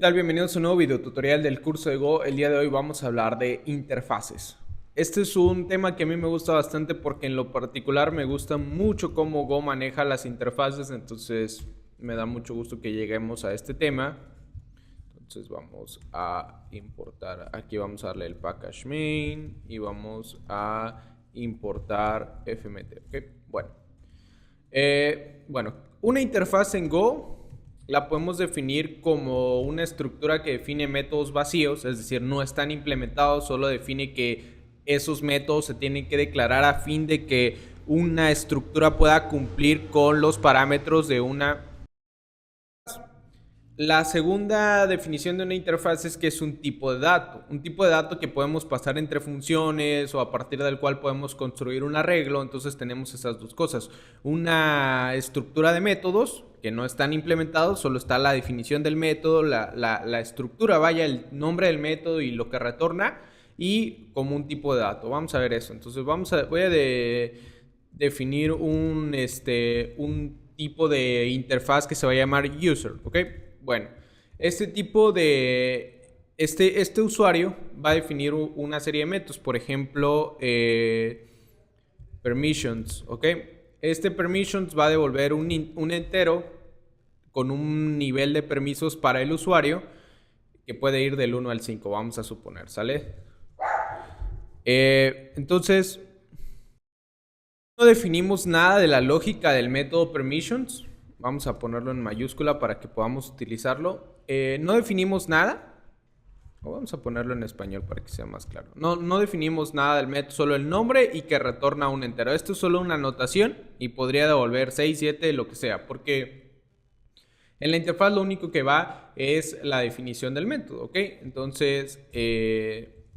tal? Bienvenidos a un nuevo video tutorial del curso de Go. El día de hoy vamos a hablar de interfaces. Este es un tema que a mí me gusta bastante porque en lo particular me gusta mucho cómo Go maneja las interfaces, entonces me da mucho gusto que lleguemos a este tema. Entonces vamos a importar, aquí vamos a darle el package main y vamos a importar fmt, ¿ok? Bueno, una interfaz en Go la podemos definir como una estructura que define métodos vacíos, es decir, no están implementados, solo define que esos métodos se tienen que declarar a fin de que una estructura pueda cumplir con los parámetros de una. La segunda definición de una interfaz es que es un tipo de dato que podemos pasar entre funciones o a partir del cual podemos construir un arreglo. Entonces tenemos esas dos cosas, una estructura de métodos que no están implementados, solo está la definición del método, la estructura, vaya, el nombre del método y lo que retorna, y como un tipo de dato. Vamos a ver eso. Entonces voy a definir un tipo de interfaz que se va a llamar user, ¿ok? Bueno, este tipo de este usuario va a definir una serie de métodos, por ejemplo, permissions, ¿ok? Este permissions va a devolver un entero con un nivel de permisos para el usuario que puede ir del 1 al 5, vamos a suponer, ¿sale? Entonces, no definimos nada de la lógica del método permissions. Vamos a ponerlo en mayúscula para que podamos utilizarlo. No definimos nada. O vamos a ponerlo en español para que sea más claro. No definimos nada del método, solo el nombre y que retorna un entero. Esto es solo una anotación y podría devolver 6, 7, lo que sea. Porque en la interfaz lo único que va es la definición del método, ¿ok? Entonces,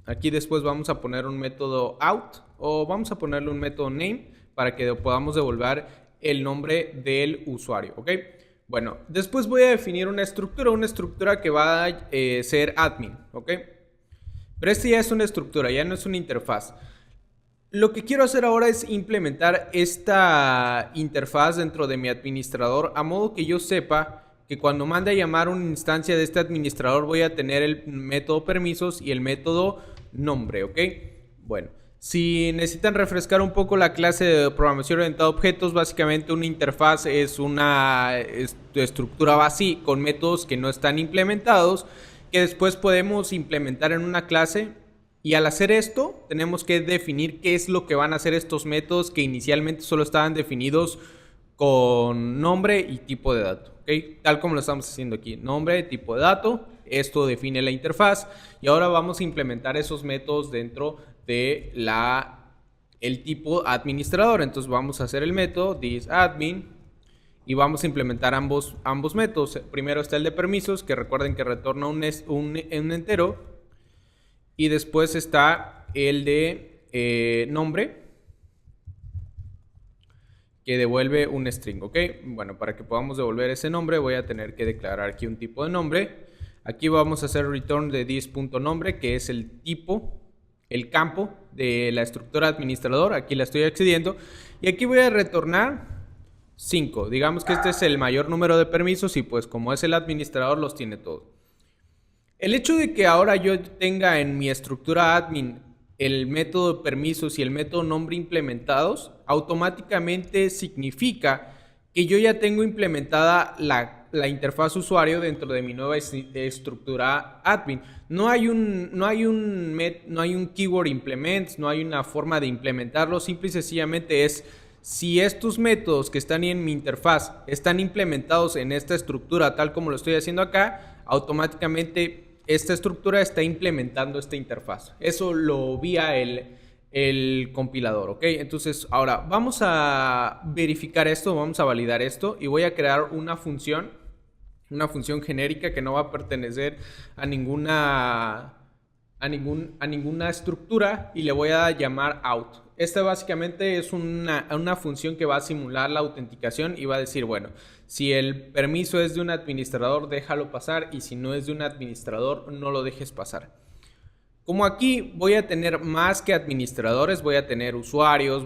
aquí después vamos a poner un método out o vamos a ponerle un método name para que podamos devolver el nombre del usuario, ¿ok? Bueno, después voy a definir una estructura que va a ser admin, ¿ok? Pero ya es una estructura, ya no es una interfaz. Lo que quiero hacer ahora es implementar esta interfaz dentro de mi administrador, a modo que yo sepa que cuando mande a llamar una instancia de este administrador voy a tener el método permisos y el método nombre, ¿ok? Bueno. Si necesitan refrescar un poco la clase de programación orientada a objetos, básicamente una interfaz es una estructura vacía con métodos que no están implementados, que después podemos implementar en una clase, y al hacer esto tenemos que definir qué es lo que van a hacer estos métodos que inicialmente solo estaban definidos con nombre y tipo de dato, ¿okay? Tal como lo estamos haciendo aquí, nombre, tipo de dato, esto define la interfaz y ahora vamos a implementar esos métodos dentro de el tipo administrador. Entonces vamos a hacer el método thisAdmin y vamos a implementar ambos métodos. Primero está el de permisos, que recuerden que retorna un entero, y después está el de nombre, que devuelve un string, ¿ok? Bueno, para que podamos devolver ese nombre voy a tener que declarar aquí un tipo de nombre. Aquí vamos a hacer return de this.nombre, que es el tipo, el campo de la estructura administrador. Aquí la estoy accediendo y aquí voy a retornar 5. Digamos que este es el mayor número de permisos y pues como es el administrador los tiene todos. El hecho de que ahora yo tenga en mi estructura admin el método de permisos y el método nombre implementados, automáticamente significa que yo ya tengo implementada la interfaz usuario dentro de mi nueva estructura admin. No hay un keyword implements, no hay una forma de implementarlo, simple y sencillamente es si estos métodos que están en mi interfaz están implementados en esta estructura tal como lo estoy haciendo acá, automáticamente esta estructura está implementando esta interfaz. Eso lo vía el compilador, ¿ok? Entonces ahora vamos a verificar esto, vamos a validar esto y voy a crear una función genérica que no va a pertenecer a ninguna estructura y le voy a llamar out. Esta básicamente es una función que va a simular la autenticación y va a decir, bueno, si el permiso es de un administrador, déjalo pasar, y si no es de un administrador, no lo dejes pasar. Como aquí voy a tener más que administradores, voy a tener usuarios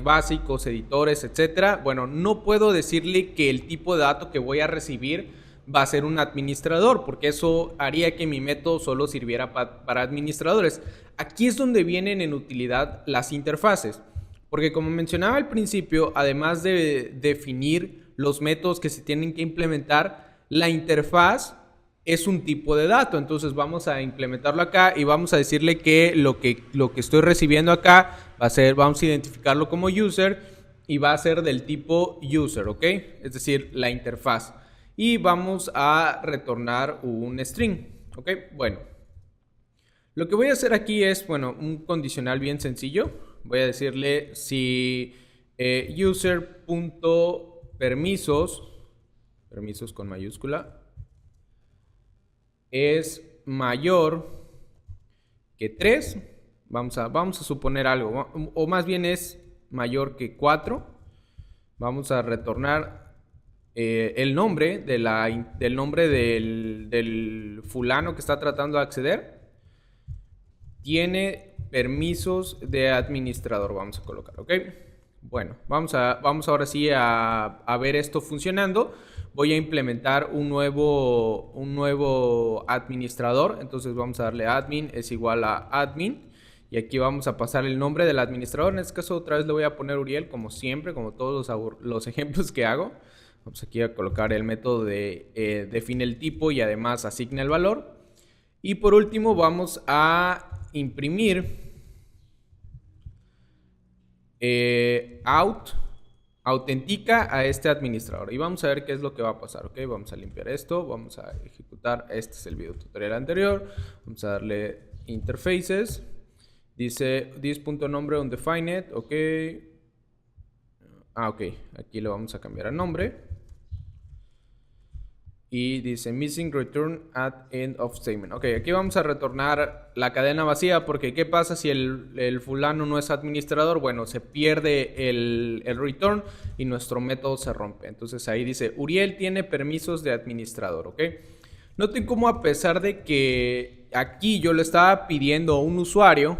básicos, editores, etcétera. Bueno, no puedo decirle que el tipo de dato que voy a recibir va a ser un administrador, porque eso haría que mi método solo sirviera para administradores. Aquí es donde vienen en utilidad las interfaces, porque como mencionaba al principio, además de definir los métodos que se tienen que implementar, la interfaz es un tipo de dato. Entonces vamos a implementarlo acá y vamos a decirle que lo que estoy recibiendo acá va a ser, vamos a identificarlo como user y va a ser del tipo user, ¿ok? Es decir, la interfaz. Y vamos a retornar un string, ¿ok? Bueno, lo que voy a hacer aquí es, bueno, un condicional bien sencillo. Voy a decirle si user.permisos, permisos con mayúscula, es mayor que 3, vamos a suponer algo, o más bien es mayor que 4, vamos a retornar el nombre del nombre del fulano que está tratando de acceder. Tiene permisos de administrador, vamos a colocar, ¿ok? Bueno, vamos ahora sí a ver esto funcionando. Voy a implementar un nuevo administrador. Entonces vamos a darle admin es igual a admin. Y aquí vamos a pasar el nombre del administrador. En este caso otra vez le voy a poner Uriel, como siempre, como todos los ejemplos que hago. Vamos aquí a colocar el método de define el tipo y además asigna el valor. Y por último vamos a imprimir autentica a este administrador y vamos a ver qué es lo que va a pasar, ¿ok? Vamos a limpiar esto, vamos a ejecutar, este es el video tutorial anterior, vamos a darle interfaces, dice this.nombre undefined, ok, ok, aquí lo vamos a cambiar a nombre y dice missing return at end of statement. Ok, aquí vamos a retornar la cadena vacía porque ¿qué pasa si el fulano no es administrador? Bueno, se pierde el return y nuestro método se rompe. Entonces ahí dice Uriel tiene permisos de administrador, ¿ok? Noten cómo a pesar de que aquí yo le estaba pidiendo a un usuario,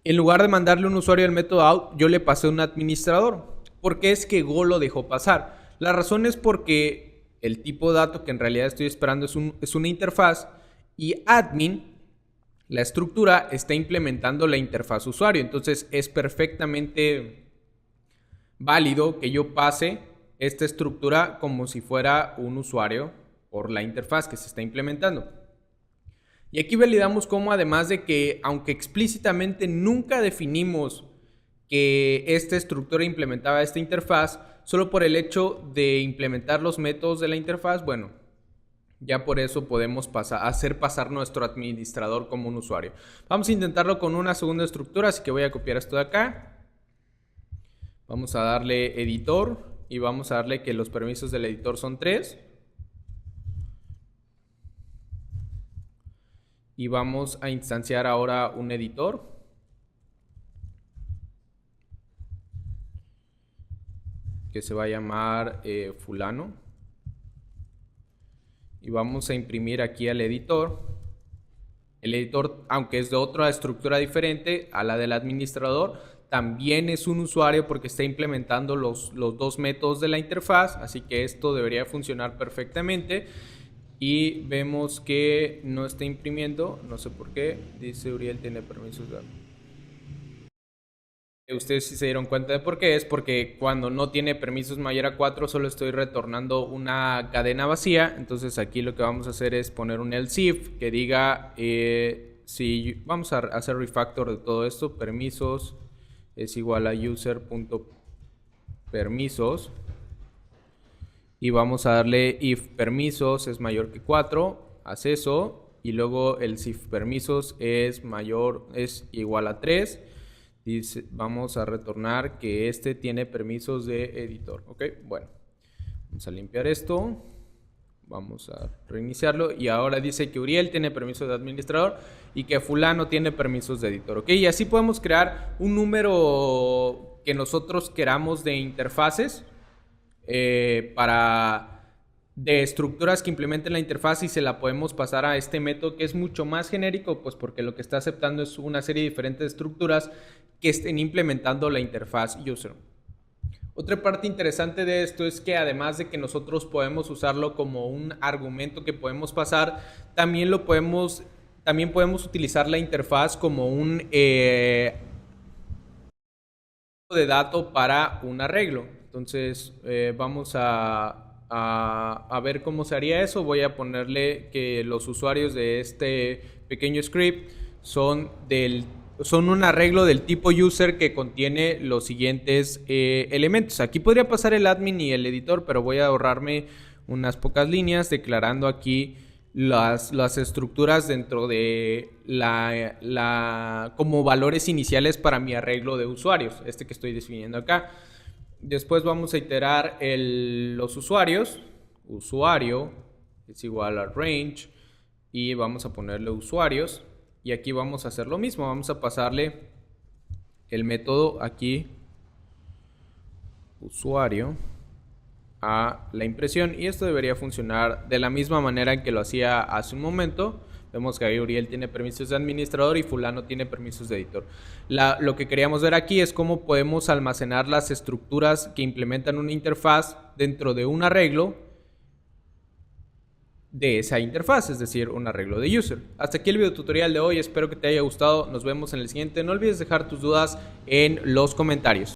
en lugar de mandarle un usuario al método out, yo le pasé un administrador. ¿Por qué es que Go lo dejó pasar? La razón es porque el tipo de dato que en realidad estoy esperando es una interfaz y admin, la estructura, está implementando la interfaz usuario. Entonces es perfectamente válido que yo pase esta estructura como si fuera un usuario por la interfaz que se está implementando. Y aquí validamos cómo además de que aunque explícitamente nunca definimos que esta estructura implementaba esta interfaz, solo por el hecho de implementar los métodos de la interfaz, bueno, ya por eso podemos hacer pasar nuestro administrador como un usuario. Vamos a intentarlo con una segunda estructura, así que voy a copiar esto de acá. Vamos a darle editor y vamos a darle que los permisos del editor son 3. Y vamos a instanciar ahora un editor. Que se va a llamar fulano. Y vamos a imprimir aquí al editor. El editor, aunque es de otra estructura diferente a la del administrador, también es un usuario porque está implementando los dos métodos de la interfaz. Así que esto debería funcionar perfectamente. Y vemos que no está imprimiendo, no sé por qué. Dice Uriel tiene permisos de... Ustedes sí se dieron cuenta de por qué. Es porque cuando no tiene permisos mayor a 4 solo estoy retornando una cadena vacía. Entonces aquí lo que vamos a hacer es poner un else if que diga si vamos a hacer refactor de todo esto. Permisos es igual a user.permisos y vamos a darle if permisos es mayor que 4, haz eso y luego el if permisos es igual a 3. Dice, vamos a retornar que este tiene permisos de editor, ¿ok? Bueno, vamos a limpiar esto, vamos a reiniciarlo y ahora dice que Uriel tiene permisos de administrador y que fulano tiene permisos de editor, ¿ok? Y así podemos crear un número que nosotros queramos de interfaces de estructuras que implementen la interfaz y se la podemos pasar a este método que es mucho más genérico, pues porque lo que está aceptando es una serie de diferentes estructuras que estén implementando la interfaz user. Otra parte interesante de esto es que además de que nosotros podemos usarlo como un argumento que podemos pasar, también podemos utilizar la interfaz como un de dato para un arreglo. Entonces vamos a ver cómo se haría eso. Voy a ponerle que los usuarios de este pequeño script son un arreglo del tipo user que contiene los siguientes elementos. Aquí podría pasar el admin y el editor, pero voy a ahorrarme unas pocas líneas declarando aquí las estructuras dentro de como valores iniciales para mi arreglo de usuarios, este que estoy definiendo acá. Después vamos a iterar los usuarios. Usuario es igual a range y vamos a ponerle usuarios. Y aquí vamos a hacer lo mismo. Vamos a pasarle el método aquí usuario a la impresión. Y esto debería funcionar de la misma manera en que lo hacía hace un momento. Vemos que ahí Uriel tiene permisos de administrador y fulano tiene permisos de editor. Lo que queríamos ver aquí es cómo podemos almacenar las estructuras que implementan una interfaz dentro de un arreglo de esa interfaz, es decir, un arreglo de user. Hasta aquí el video tutorial de hoy, espero que te haya gustado, nos vemos en el siguiente. No olvides dejar tus dudas en los comentarios.